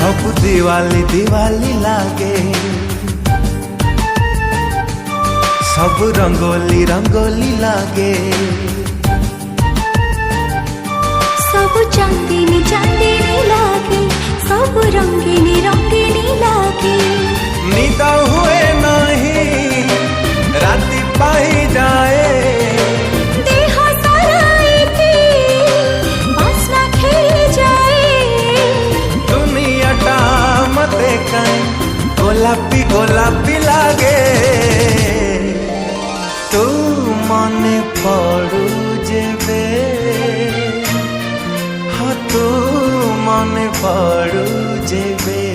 सब दिवाली दिवाली लागे, सब रंगोली रंगोली लागे, सब चांदनी चांदनी लागे, सब रंगीनी रंगीनी लागे। निद हुए नहीं राति पाई जाए, देह सारा एके बास्ना खेली जाए। दुनियाटा मते कहीं गोलापी गोलापी लागे। तू मने पड़ू जेबे, हाँ तू मने पड़ू जेबे।